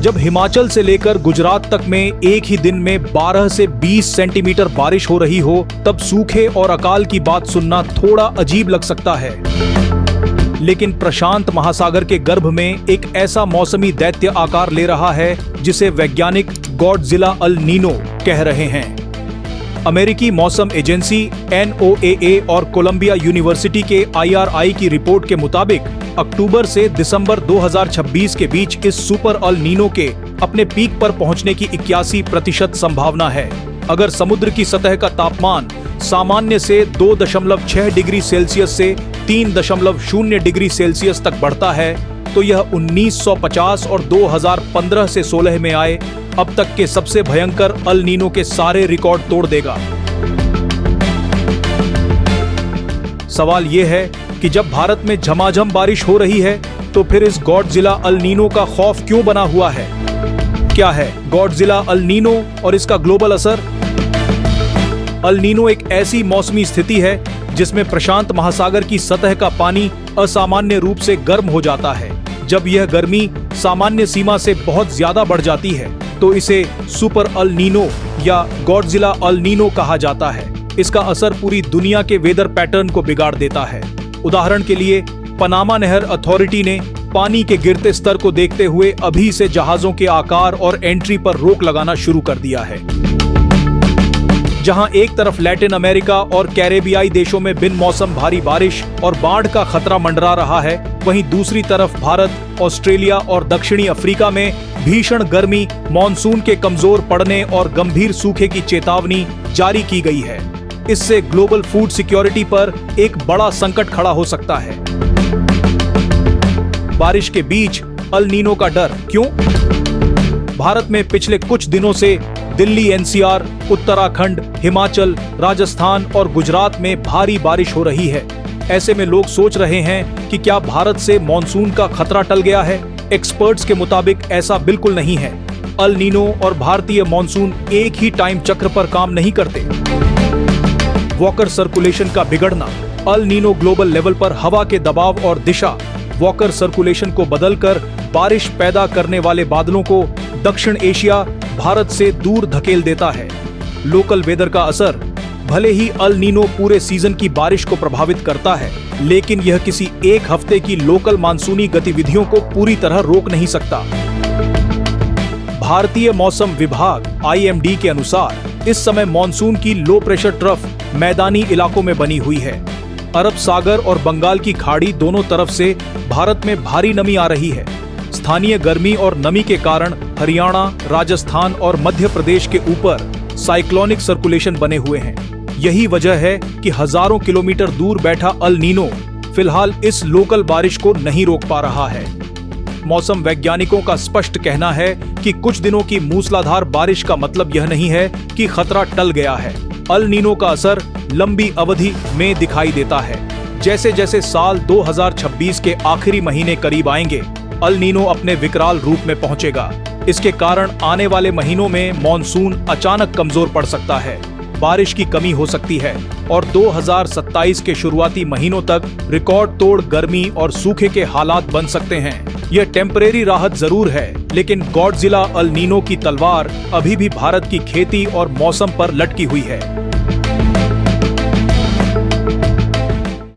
जब हिमाचल से लेकर गुजरात तक में एक ही दिन में 12 से 20 सेंटीमीटर बारिश हो रही हो, तब सूखे और अकाल की बात सुनना थोड़ा अजीब लग सकता है। लेकिन प्रशांत महासागर के गर्भ में एक ऐसा मौसमी दैत्य आकार ले रहा है जिसे वैज्ञानिक गॉडजिला अल नीनो कह रहे हैं। अमेरिकी मौसम एजेंसी NOAA और कोलंबिया यूनिवर्सिटी के IRI की रिपोर्ट के मुताबिक अक्टूबर से दिसंबर 2026 के बीच इस सुपर अल नीनो के अपने पीक पर पहुंचने की 81% संभावना है। अगर समुद्र की सतह का तापमान सामान्य से 2.6 डिग्री सेल्सियस से 3.0 डिग्री सेल्सियस तक बढ़ता है तो यह 1950 और 2015 से 16 में आए अब तक के सबसे भयंकर अल नीनो के सारे रिकॉर्ड तोड़ देगा। सवाल यह है कि जब भारत में झमाझम बारिश हो रही है तो फिर इस गॉडजिला अल नीनो का खौफ क्यों बना हुआ है? क्या है गॉडजिला अल नीनो और इसका ग्लोबल असर? अल नीनो एक ऐसी मौसमी स्थिति है जिसमें प्रशांत महासागर की सतह का पानी असामान्य रूप से गर्म हो जाता है। जब यह गर्मी सामान्य सीमा से बहुत ज्यादा बढ़ जाती है तो इसे सुपर अल नीनो या गॉडजिला अल नीनो कहा जाता है। इसका असर पूरी दुनिया के वेदर पैटर्न को बिगाड़ देता है। उदाहरण के लिए पनामा नहर अथॉरिटी ने पानी के गिरते स्तर को देखते हुए अभी से जहाजों के आकार और एंट्री पर रोक लगाना शुरू कर दिया है। जहां एक तरफ लैटिन अमेरिका और कैरेबियाई देशों में बिन मौसम भारी बारिश और बाढ़ का खतरा मंडरा रहा है, वहीं दूसरी तरफ भारत, ऑस्ट्रेलिया और दक्षिणी अफ्रीका में भीषण गर्मी, मॉनसून के कमजोर पड़ने और गंभीर सूखे की चेतावनी जारी की गई है। इससे ग्लोबल फूड सिक्योरिटी पर एक बड़ा संकट खड़ा हो सकता है। बारिश के बीच अल नीनो का डर क्यों? भारत में पिछले कुछ दिनों से दिल्ली NCR, उत्तराखंड, हिमाचल, राजस्थान और गुजरात में भारी बारिश हो रही है। ऐसे में लोग सोच रहे हैं कि क्या भारत से मॉनसून का खतरा टल गया है? एक्सपर्ट्स के मुताबिक ऐसा बिल्कुल नहीं है। अल नीनो और भारतीय मॉनसून एक ही टाइम चक्र पर काम नहीं करते। वॉकर सर्कुलेशन का बिगड़ना, अल नीनो ग्लोबल लेवल पर हवा के दबाव और दिशा, वॉकर सर्कुलेशन को बदलकर बारिश पैदा करने वाले बादलों को दक्षिण एशिया, भारत से दूर धकेल देता है। लोकल वेदर का असर, भले ही अल नीनो पूरे सीजन की बारिश को प्रभावित करता है, लेकिन यह किसी एक हफ्ते की लोकल मानसूनी गतिविधियों को पूरी तरह रोक नहीं सकता। भारतीय मौसम विभाग IMD के अनुसार इस समय मॉनसून की लो प्रेशर ट्रफ मैदानी इलाकों में बनी हुई है। अरब सागर और बंगाल की खाड़ी दोनों तरफ से भारत में भारी नमी आ रही है। स्थानीय गर्मी और नमी के कारण हरियाणा, राजस्थान और मध्य प्रदेश के ऊपर साइक्लोनिक सर्कुलेशन बने हुए हैं। यही वजह है कि हजारों किलोमीटर दूर बैठा अल नीनो फिलहाल इस लोकल बारिश को नहीं रोक पा रहा है। मौसम वैज्ञानिकों का स्पष्ट कहना है कि कुछ दिनों की मूसलाधार बारिश का मतलब यह नहीं है कि खतरा टल गया है। अल नीनो का असर लंबी अवधि में दिखाई देता है। जैसे जैसे साल 2026 के आखिरी महीने करीब आएंगे, अल नीनो अपने विकराल रूप में पहुंचेगा। इसके कारण आने वाले महीनों में मॉनसून अचानक कमजोर पड़ सकता है, बारिश की कमी हो सकती है और 2027 के शुरुआती महीनों तक रिकॉर्ड तोड़ गर्मी और सूखे के हालात बन सकते हैं। यह टेम्परेरी राहत जरूर है, लेकिन गॉडजिला अल नीनो की तलवार अभी भी भारत की खेती और मौसम पर लटकी हुई है।